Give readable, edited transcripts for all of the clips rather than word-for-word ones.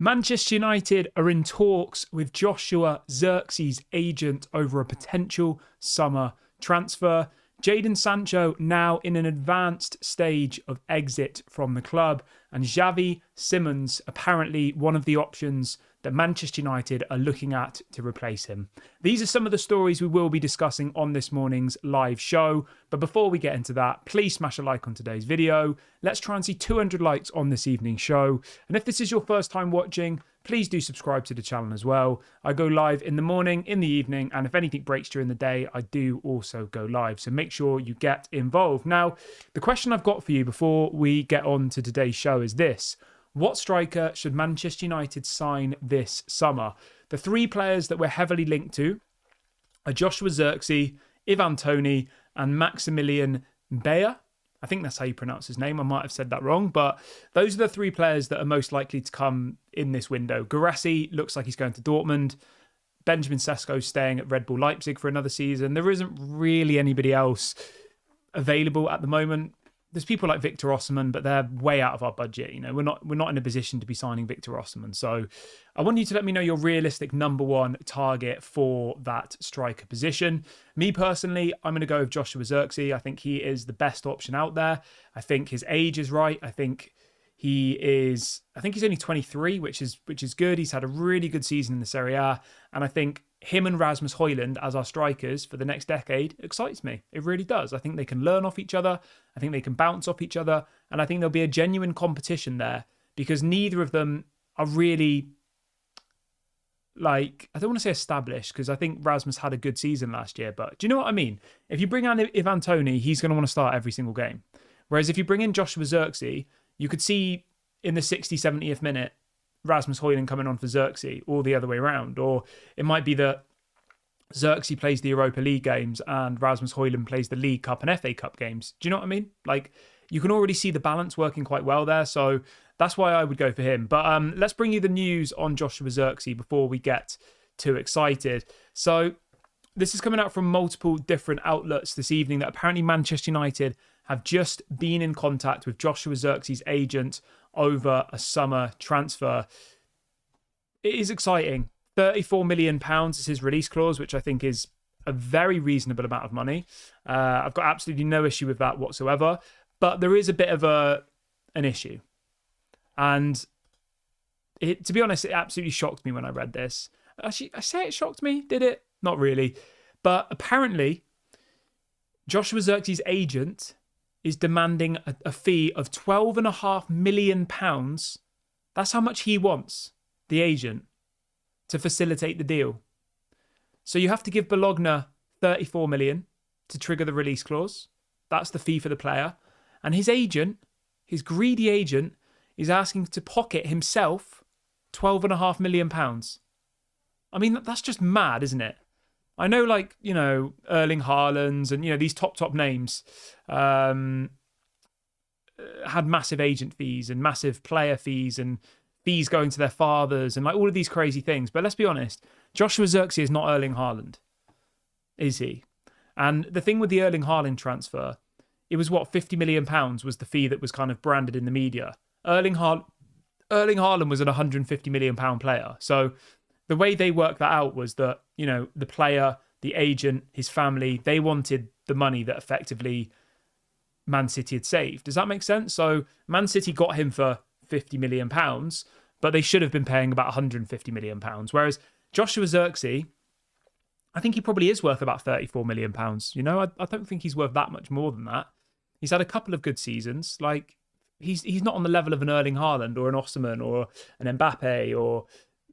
Manchester United are in talks with Joshua Zirkzee's agent over a potential summer transfer. Jadon Sancho now in an advanced stage of exit from the club, and Xavi Simons apparently one of the options that Manchester United are looking at to replace him. These are some of the stories we will be discussing on this morning's live show. But before we get into that, please smash a like on today's video. Let's try and see 200 likes on this evening's show. And if this is your first time watching, please do subscribe to the channel as well. I go live in the morning, in the evening, and if anything breaks during the day, I do also go live. So make sure you get involved. Now, the question I've got for you before we get on to today's show is this. What striker should Manchester United sign this summer? The three players that we're heavily linked to are Joshua Zirkzee, Ivan Toney, and Maximilian Bayer. I think that's how you pronounce his name. I might have said that wrong, but those are the three players that are most likely to come in this window. Guirassy looks like he's going to Dortmund. Benjamin Sesko's staying at Red Bull Leipzig for another season. There isn't really anybody else available at the moment. There's people like Victor Osimhen, but they're way out of our budget. You know, we're not in a position to be signing Victor Osimhen. So I want you to let me know your realistic number one target for that striker position. Me personally, I'm going to go with Joshua Zirkzee. I think he is the best option out there. I think his age is right. I think he's only 23, which is good. He's had a really good season in the Serie A, and I think him and Rasmus Højlund as our strikers for the next decade excites me. It really does. I think they can learn off each other. I think they can bounce off each other. And I think there'll be a genuine competition there because neither of them are really, like, I don't want to say established because I think Rasmus had a good season last year. But do you know what I mean? If you bring on Ivan Toney, he's going to want to start every single game. Whereas if you bring in Joshua Zirkzee, you could see in the 60th, 70th minute, Rasmus Højlund coming on for Zirkzee, or the other way around. Or it might be that Zirkzee plays the Europa League games and Rasmus Højlund plays the League Cup and FA Cup games. Do you know what I mean? Like, you can already see the balance working quite well there. So that's why I would go for him. But let's bring you the news on Joshua Zirkzee before we get too excited. So this is coming out from multiple different outlets this evening that apparently Manchester United have just been in contact with Joshua Zirkzee's agent over a summer transfer. It is exciting. £34 million is his release clause, which I think is a very reasonable amount of money. I've got absolutely no issue with that whatsoever. But there is a bit of an issue. And to be honest, it absolutely shocked me when I read this. Actually, I say it shocked me, did it? Not really. But apparently, Joshua Zirkzee's agent is demanding a fee of £12.5 million. That's how much he wants, the agent, to facilitate the deal. So you have to give Bologna £34 million to trigger the release clause. That's the fee for the player. And his agent, his greedy agent, is asking to pocket himself £12.5 million. I mean, that's just mad, isn't it? I know, like, you know, Erling Haaland's and, you know, these top names had massive agent fees and massive player fees and fees going to their fathers and like all of these crazy things. But let's be honest, Joshua Zirkzee is not Erling Haaland, is he? And the thing with the Erling Haaland transfer, it was what, £50 million was the fee that was kind of branded in the media. Erling Haaland was an £150 million player. So the way they worked that out was that, you know, the player, the agent, his family, they wanted the money that effectively Man City had saved. Does that make sense? So Man City got him for £50 million, but they should have been paying about £150 million. Whereas Joshua Zirkzee, I think he probably is worth about £34 million. You know, I don't think he's worth that much more than that. He's had a couple of good seasons. Like, he's not on the level of an Erling Haaland or an Osimhen or an Mbappe or,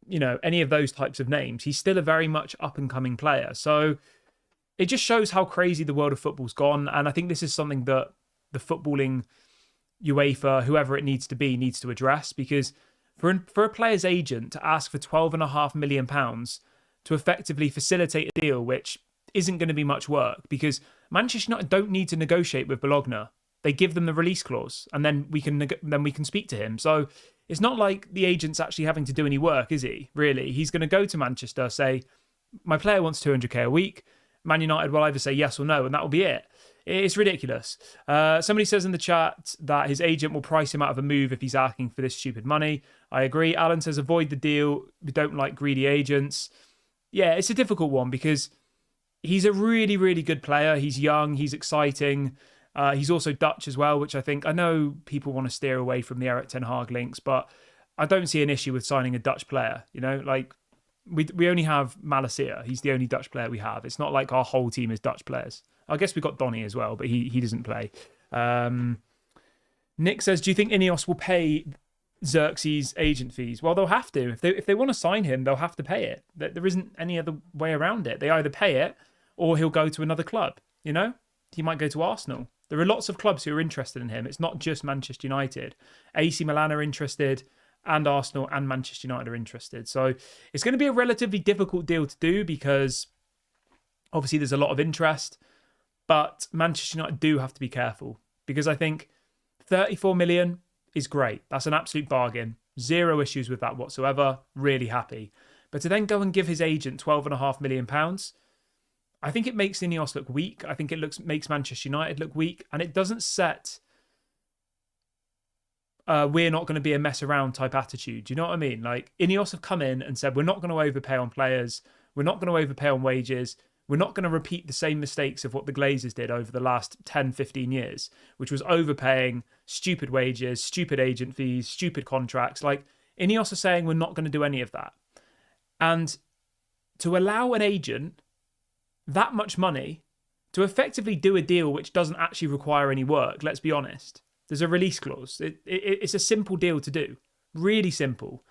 you know, any of those types of names. He's still a very much up-and-coming player. So it just shows how crazy the world of football's gone. And I think this is something that the footballing UEFA, whoever it needs to be, needs to address. Because for a player's agent to ask for £12.5 million to effectively facilitate a deal which isn't going to be much work, because Manchester United don't need to negotiate with Bologna. They give them the release clause, and then we can speak to him. So it's not like the agent's actually having to do any work, is he? Really, he's going to go to Manchester, say, my player wants 200k a week. Man United will either say yes or no, and that will be it. It's ridiculous. Somebody says in the chat that his agent will price him out of a move if he's asking for this stupid money. I agree. Alan says avoid the deal. We don't like greedy agents. Yeah, it's a difficult one because he's a really, really good player. He's young. He's exciting. He's also Dutch as well, which I know people want to steer away from the Erik ten Hag links, but I don't see an issue with signing a Dutch player. You know, like we only have Malacia. He's the only Dutch player we have. It's not like our whole team is Dutch players. I guess we've got Donny as well, but he doesn't play. Nick says, do you think Ineos will pay Zirkzee's agent fees? Well, they'll have to. If they want to sign him, they'll have to pay it. There isn't any other way around it. They either pay it or he'll go to another club. You know, he might go to Arsenal. There are lots of clubs who are interested in him. It's not just Manchester United. AC Milan are interested, and Arsenal and Manchester United are interested. So it's going to be a relatively difficult deal to do because obviously there's a lot of interest. But Manchester United do have to be careful because I think 34 million is great. That's an absolute bargain. Zero issues with that whatsoever. Really happy. But to then go and give his agent £12.5 million, I think it makes Ineos look weak. I think it makes Manchester United look weak. And it doesn't set we're not going to be a mess around type attitude. Do you know what I mean? Like Ineos have come in and said, we're not going to overpay on players. We're not going to overpay on wages. We're not going to repeat the same mistakes of what the Glazers did over the last 10, 15 years, which was overpaying, stupid wages, stupid agent fees, stupid contracts. Like Ineos are saying we're not going to do any of that. And to allow an agent that much money to effectively do a deal which doesn't actually require any work, let's be honest. There's a release clause. It's a simple deal to do. Really simple.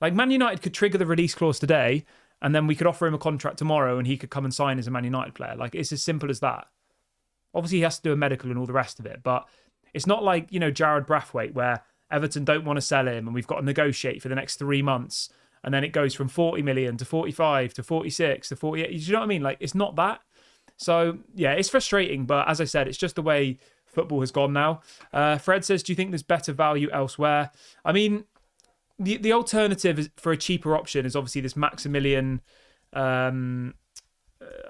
Like Man United could trigger the release clause today and then we could offer him a contract tomorrow and he could come and sign as a Man United player. Like, it's as simple as that. Obviously, he has to do a medical and all the rest of it. But it's not like, you know, Jared Brathwaite, where Everton don't want to sell him and we've got to negotiate for the next 3 months. And then it goes from 40 million to 45 to 46 to 48. Do you know what I mean? Like, it's not that. So, yeah, it's frustrating. But as I said, it's just the way football has gone now. Fred says, do you think there's better value elsewhere? I mean, the alternative for a cheaper option is obviously this Maximilian. I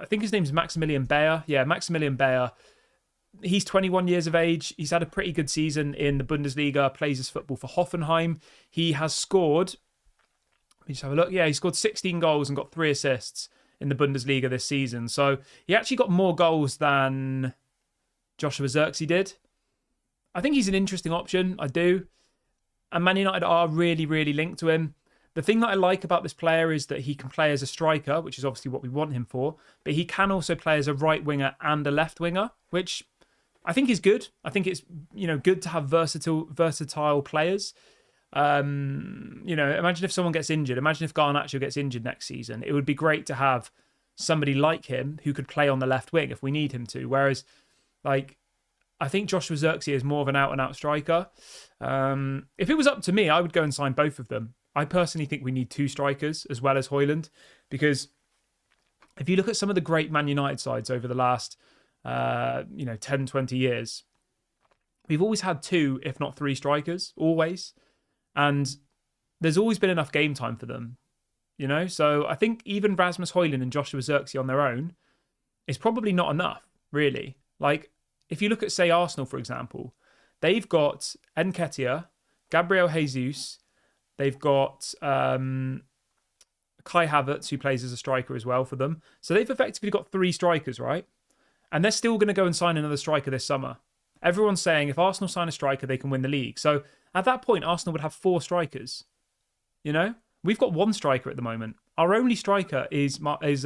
think his name's Maximilian Bayer. Yeah, Maximilian Bayer. He's 21 years of age. He's had a pretty good season in the Bundesliga, plays his football for Hoffenheim. He has scored, let me just have a look. Yeah, he scored 16 goals and got 3 assists in the Bundesliga this season. So he actually got more goals than Joshua Zirkzee did. I think he's an interesting option. I do. And Man United are really, really linked to him. The thing that I like about this player is that he can play as a striker, which is obviously what we want him for. But he can also play as a right winger and a left winger, which I think is good. I think it's, you know, good to have versatile players. You know, imagine if someone gets injured. Imagine if Garnacho gets injured next season. It would be great to have somebody like him who could play on the left wing if we need him to. Whereas, like, I think Joshua Zirkzee is more of an out-and-out striker. If it was up to me, I would go and sign both of them. I personally think we need 2 strikers as well as Højlund, because if you look at some of the great Man United sides over the last 10, 20 years, we've always had 2, if not 3 strikers, always. And there's always been enough game time for them, you know? So I think even Rasmus Højlund and Joshua Zirkzee on their own is probably not enough, really. Like, if you look at, say, Arsenal, for example, they've got Nketiah, Gabriel Jesus, they've got Kai Havertz, who plays as a striker as well for them. So they've effectively got 3 strikers, right? And they're still going to go and sign another striker this summer. Everyone's saying if Arsenal sign a striker, they can win the league. So at that point, Arsenal would have 4 strikers. You know? We've got 1 striker at the moment. Our only striker is Rasmus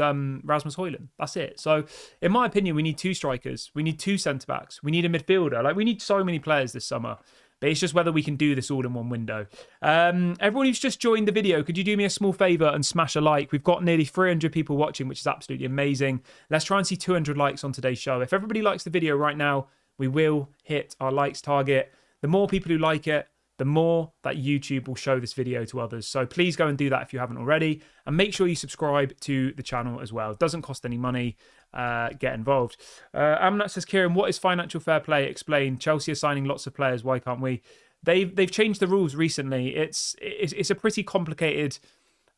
Højlund. That's it. So, in my opinion, we need 2 strikers. We need 2 centre-backs. We need a midfielder. Like, we need so many players this summer. But it's just whether we can do this all in one window. Everyone who's just joined the video, could you do me a small favour and smash a like? We've got nearly 300 people watching, which is absolutely amazing. Let's try and see 200 likes on today's show. If everybody likes the video right now, we will hit our likes target. The more people who like it, the more that YouTube will show this video to others. So please go and do that if you haven't already. And make sure you subscribe to the channel as well. It doesn't cost any money. Get involved. Amnat says, Kieran, what is financial fair play? Explain. Chelsea are signing lots of players. Why can't we? They've changed the rules recently. It's a pretty complicated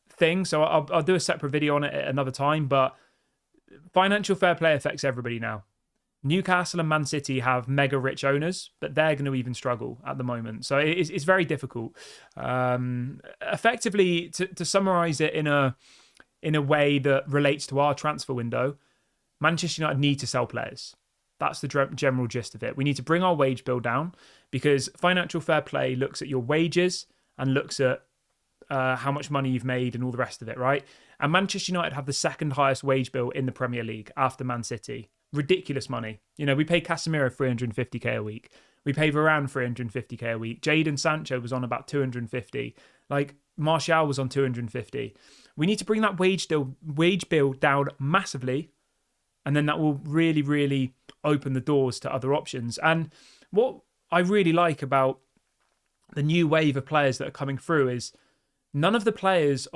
thing. So I'll do a separate video on it at another time. But financial fair play affects everybody now. Newcastle and Man City have mega rich owners, but they're going to even struggle at the moment. So it's very difficult. Effectively, to summarise it in a way that relates to our transfer window, Manchester United need to sell players. That's the general gist of it. We need to bring our wage bill down because financial fair play looks at your wages and looks at how much money you've made and all the rest of it, right? And Manchester United have the second highest wage bill in the Premier League after Man City. Ridiculous money. You know, we pay Casemiro 350k a week. We pay Varane 350k a week. Jadon Sancho was on about 250. Like, Martial was on 250. We need to bring that wage bill down massively, and then that will really, really open the doors to other options. And what I really like about the new wave of players that are coming through is none of these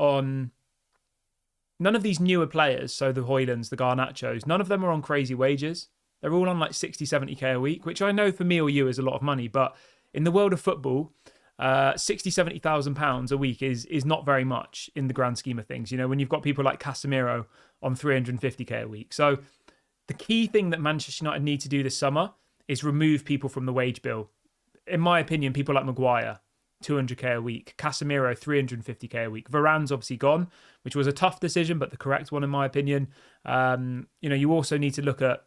newer players, so the Højlunds, the Garnachos, none of them are on crazy wages. They're all on like 60, 70k a week, which I know for me or you is a lot of money, but in the world of football, 60, 70,000 pounds a week is not very much in the grand scheme of things. You know, when you've got people like Casemiro on 350k a week. So the key thing that Manchester United need to do this summer is remove people from the wage bill. In my opinion, people like Maguire, 200k a week. Casemiro, 350k a week. Varane's obviously gone, which was a tough decision, but the correct one in my opinion. You also need to look at,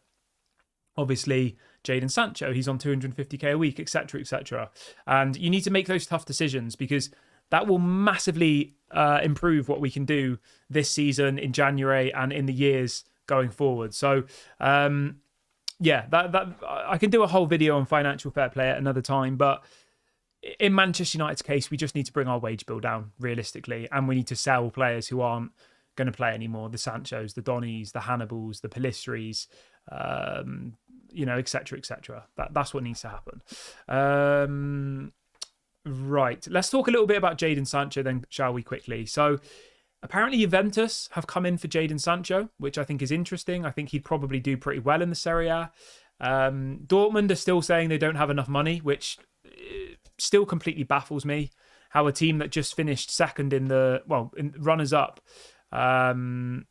obviously, Jadon Sancho. He's on 250k a week, etc., etc. And you need to make those tough decisions because that will massively improve what we can do this season in January and in the years going forward. So, that I can do a whole video on financial fair play at another time, but in Manchester United's case, we just need to bring our wage bill down realistically, and we need to sell players who aren't going to play anymore. The Sanchos, the Donnies, the Hannibals, the Pelistris, etc., etc. That's what needs to happen. Right. Let's talk a little bit about Jadon Sancho then, shall we, quickly? So apparently Juventus have come in for Jadon Sancho, which I think is interesting. I think he'd probably do pretty well in the Serie A. Dortmund are still saying they don't have enough money, which still completely baffles me. How a team that just finished second in runners-up in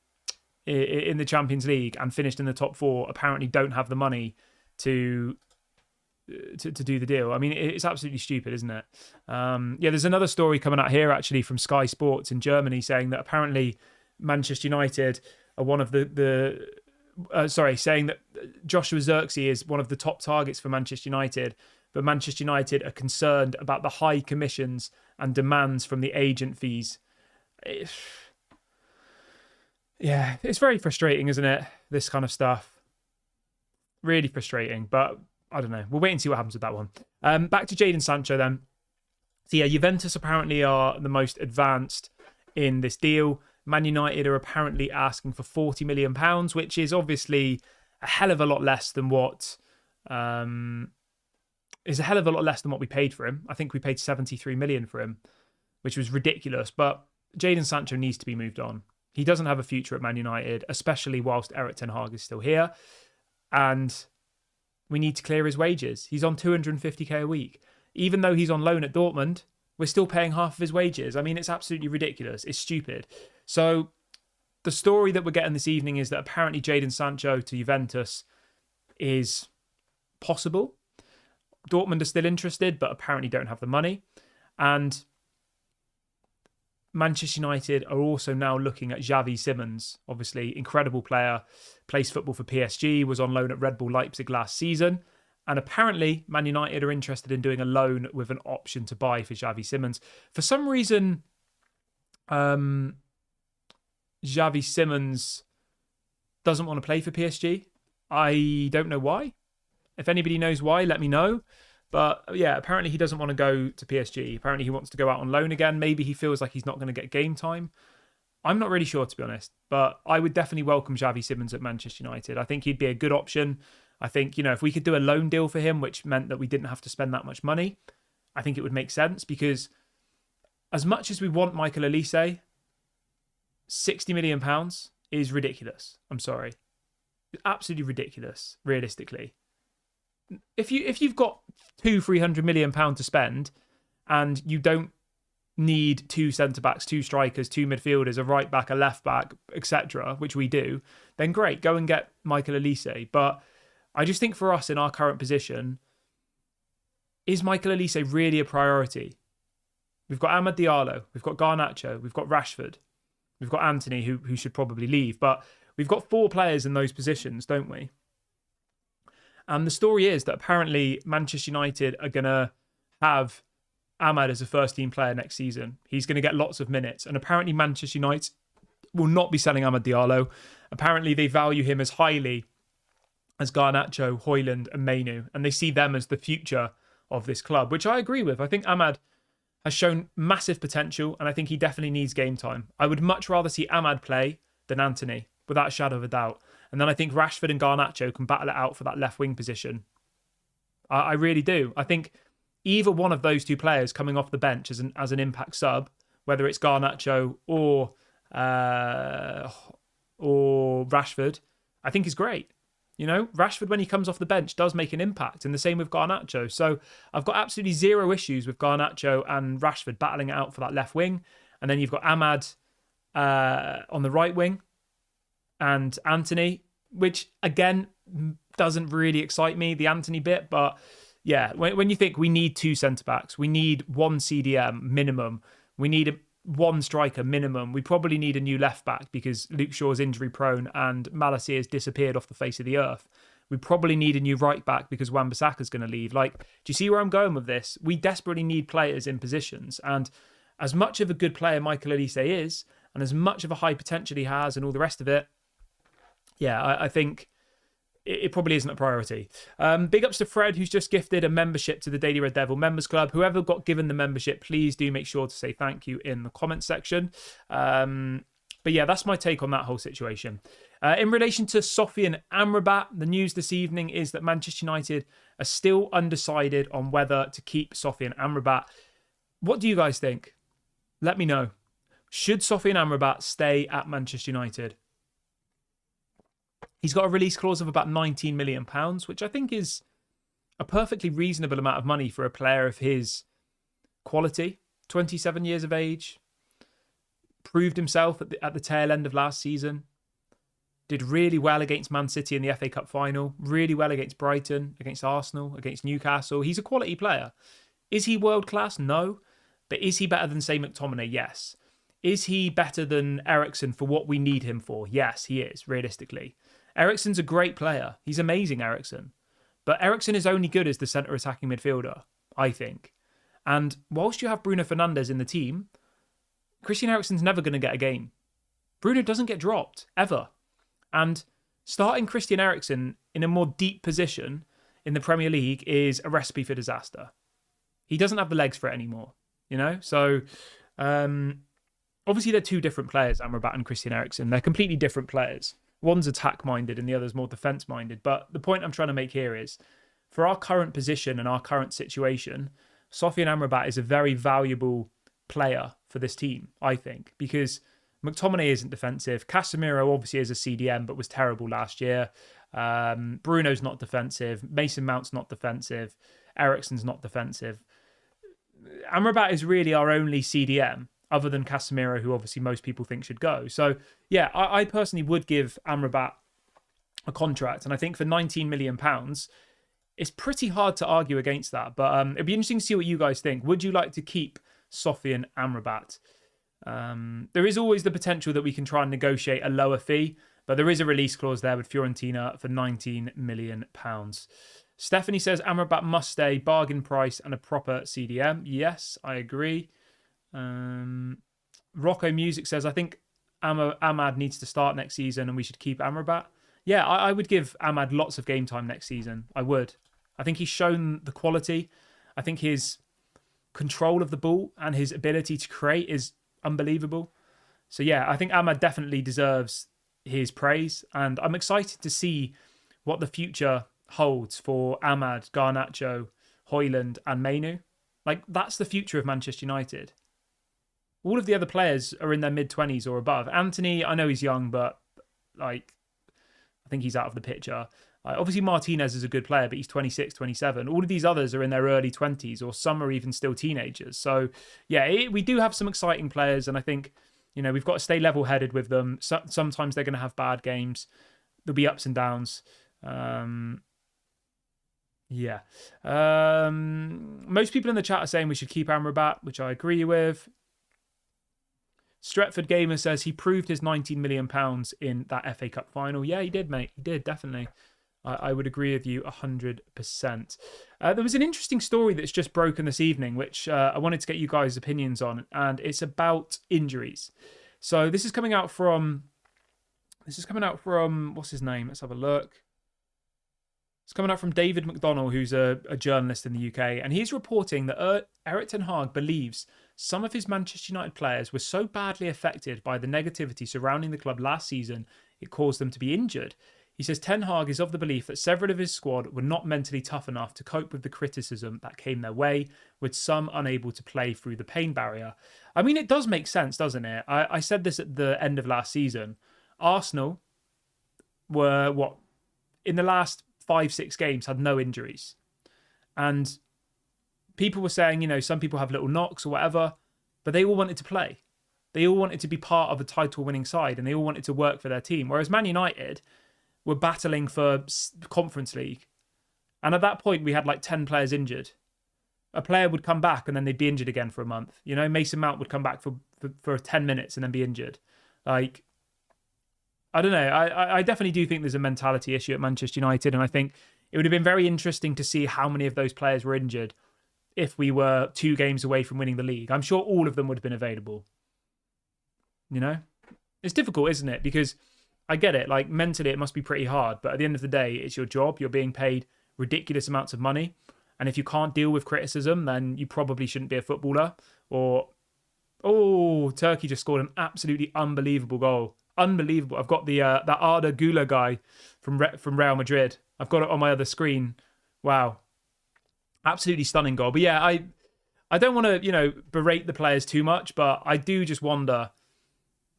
the Champions League and finished in the top four apparently don't have the money to do the deal. I mean, it's absolutely stupid, isn't it? There's another story coming out here actually from Sky Sports in Germany saying that apparently Manchester United are one of saying that Joshua Zirkzee is one of the top targets for Manchester United, but Manchester United are concerned about the high commissions and demands from the agent fees. It's very frustrating, isn't it? This kind of stuff. Really frustrating, but I don't know. We'll wait and see what happens with that one. Back to Jadon Sancho then. So yeah, Juventus apparently are the most advanced in this deal. Man United are apparently asking for £40 million, which is obviously a hell of a lot less than what we paid for him. I think we paid 73 million for him, which was ridiculous. But Jadon Sancho needs to be moved on. He doesn't have a future at Man United, especially whilst Erik ten Hag is still here. And we need to clear his wages. He's on 250k a week. Even though he's on loan at Dortmund, we're still paying half of his wages. I mean, it's absolutely ridiculous. It's stupid. So the story that we're getting this evening is that apparently Jadon Sancho to Juventus is possible. Dortmund are still interested, but apparently don't have the money. And Manchester United are also now looking at Xavi Simons, obviously incredible player, plays football for PSG, was on loan at Red Bull Leipzig last season. And apparently Man United are interested in doing a loan with an option to buy for Xavi Simons. For some reason, Xavi Simons doesn't want to play for PSG. I don't know why. If anybody knows why, let me know. But yeah, apparently he doesn't want to go to PSG. Apparently he wants to go out on loan again. Maybe he feels like he's not going to get game time. I'm not really sure, to be honest. But I would definitely welcome Xavi Simons at Manchester United. I think he'd be a good option. I think, if we could do a loan deal for him, which meant that we didn't have to spend that much money, I think it would make sense. Because as much as we want Michael Olise, £60 million is ridiculous. I'm sorry. Absolutely ridiculous, realistically. If you've got £200-300 million to spend and you don't need two centre-backs, two strikers, two midfielders, a right-back, a left-back, etc., which we do, then great, go and get Michael Olise. But I just think for us in our current position, is Michael Olise really a priority? We've got Amad Diallo, we've got Garnacho, we've got Rashford, we've got Anthony, who should probably leave. But we've got 4 players in those positions, don't we? And the story is that apparently Manchester United are going to have Amad as a first-team player next season. He's going to get lots of minutes. And apparently Manchester United will not be selling Amad Diallo. Apparently they value him as highly as Garnacho, Højlund and Mainoo. And they see them as the future of this club, which I agree with. I think Amad has shown massive potential, and I think he definitely needs game time. I would much rather see Amad play than Anthony, without a shadow of a doubt. And then I think Rashford and Garnacho can battle it out for that left wing position. I really do. I think either one of those 2 players coming off the bench as an impact sub, whether it's Garnacho or Rashford, I think is great. You know, Rashford, when he comes off the bench, does make an impact, and the same with Garnacho. So I've got absolutely zero issues with Garnacho and Rashford battling it out for that left wing. And then you've got Amad on the right wing and Anthony, which again doesn't really excite me, the Anthony bit. But yeah, when you think we need 2 centre-backs, we need 1 CDM minimum, we need 1 striker minimum, we probably need a new left-back because Luke Shaw's injury prone and Malacia has disappeared off the face of the earth. We probably need a new right-back because Wan-Bissaka's going to leave. Like, do you see where I'm going with this? We desperately need players in positions. And as much of a good player Michael Olise is, and as much of a high potential he has and all the rest of it, yeah, I think it probably isn't a priority. Big ups to Fred, who's just gifted a membership to the Daily Red Devil Members Club. Whoever got given the membership, please do make sure to say thank you in the comments section. But yeah, that's my take on that whole situation. In relation to Sofyan Amrabat, the news this evening is that Manchester United are still undecided on whether to keep Sofyan Amrabat. What do you guys think? Let me know. Should Sofyan Amrabat stay at Manchester United? He's got a release clause of about £19 million, which I think is a perfectly reasonable amount of money for a player of his quality. 27 years of age, proved himself at the tail end of last season, did really well against Man City in the FA Cup final, really well against Brighton, against Arsenal, against Newcastle. He's a quality player. Is he world class? No. But is he better than, say, McTominay? Yes. Is he better than Eriksen for what we need him for? Yes, he is, realistically. Eriksen's a great player. He's amazing, Eriksen. But Eriksen is only good as the centre attacking midfielder, I think. And whilst you have Bruno Fernandes in the team, Christian Eriksen's never going to get a game. Bruno doesn't get dropped, ever. And starting Christian Eriksen in a more deep position in the Premier League is a recipe for disaster. He doesn't have the legs for it anymore, you know? So, obviously they're 2 different players, Amrabat and Christian Eriksen. They're completely different players. One's attack-minded and the other's more defence-minded. But the point I'm trying to make here is, for our current position and our current situation, Sofyan Amrabat is a very valuable player for this team, I think, because McTominay isn't defensive. Casemiro obviously is a CDM, but was terrible last year. Bruno's not defensive. Mason Mount's not defensive. Eriksen's not defensive. Amrabat is really our only CDM, other than Casemiro, who obviously most people think should go. So, yeah, I personally would give Amrabat a contract. And I think for £19 million, it's pretty hard to argue against that. But it'd be interesting to see what you guys think. Would you like to keep Sofyan Amrabat? There is always the potential that we can try and negotiate a lower fee, but there is a release clause there with Fiorentina for £19 million. Stephanie says Amrabat must stay, bargain price and a proper CDM. Yes, I agree. Rocco Music says, I think Amad needs to start next season and we should keep Amrabat. Yeah, I would give Amad lots of game time next season. I would. I think he's shown the quality. I think his control of the ball and his ability to create is unbelievable. So yeah, I think Amad definitely deserves his praise. And I'm excited to see what the future holds for Amad, Garnacho, Højlund and Mainoo. Like, that's the future of Manchester United. All of the other players are in their mid-20s or above. Anthony, I know he's young, but like, I think he's out of the picture. Obviously, Martinez is a good player, but he's 26, 27. All of these others are in their early 20s, or some are even still teenagers. So, yeah, we do have some exciting players, and I think, you know, we've got to stay level-headed with them. Sometimes they're going to have bad games. There'll be ups and downs. Yeah. Most people in the chat are saying we should keep Amrabat, which I agree with. Stretford Gamer says he proved his £19 million in that FA Cup final. Yeah, he did, mate. He did, definitely. I would agree with you 100%. There was an interesting story that's just broken this evening, which I wanted to get you guys' opinions on, and it's about injuries. So this is coming out from what's his name? Let's have a look. It's coming out from David McDonnell, who's a journalist in the UK, and he's reporting that Erik ten Hag believes some of his Manchester United players were so badly affected by the negativity surrounding the club last season, it caused them to be injured. He says Ten Hag is of the belief that several of his squad were not mentally tough enough to cope with the criticism that came their way, with some unable to play through the pain barrier. I mean, it does make sense, doesn't it? I said this at the end of last season. Arsenal were, in the last 5-6 games, had no injuries. And people were saying, some people have little knocks or whatever, but they all wanted to play. They all wanted to be part of a title-winning side, and they all wanted to work for their team. Whereas Man United were battling for Conference League. And at that point, we had like 10 players injured. A player would come back and then they'd be injured again for a month. Mason Mount would come back for 10 minutes and then be injured. Like, I don't know. I definitely do think there's a mentality issue at Manchester United. And I think it would have been very interesting to see how many of those players were injured if we were 2 games away from winning the league. I'm sure all of them would have been available. It's difficult, isn't it? Because I get it. Like, mentally, it must be pretty hard. But at the end of the day, it's your job. You're being paid ridiculous amounts of money. And if you can't deal with criticism, then you probably shouldn't be a footballer. Turkey just scored an absolutely unbelievable goal. Unbelievable. I've got that Arda Güler guy from Real Madrid. I've got it on my other screen. Wow. Absolutely stunning goal. But yeah, I don't want to, berate the players too much, but I do just wonder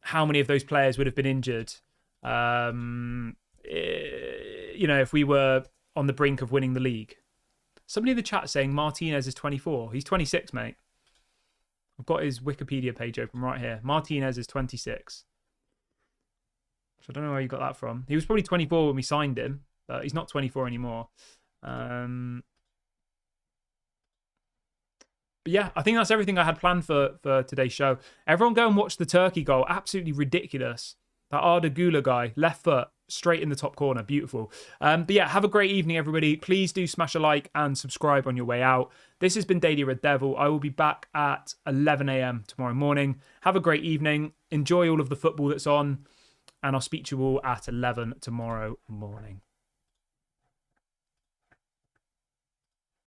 how many of those players would have been injured if we were on the brink of winning the league. Somebody in the chat saying Martinez is 24. He's 26, mate. I've got his Wikipedia page open right here. Martinez is 26. So I don't know where you got that from. He was probably 24 when we signed him, but he's not 24 anymore. But yeah, I think that's everything I had planned for today's show. Everyone go and watch the Turkey goal. Absolutely ridiculous. That Arda Güler guy, left foot, straight in the top corner. Beautiful. But yeah, have a great evening, everybody. Please do smash a like and subscribe on your way out. This has been Daily Red Devil. I will be back at 11 a.m. tomorrow morning. Have a great evening. Enjoy all of the football that's on. And I'll speak to you all at 11 tomorrow morning.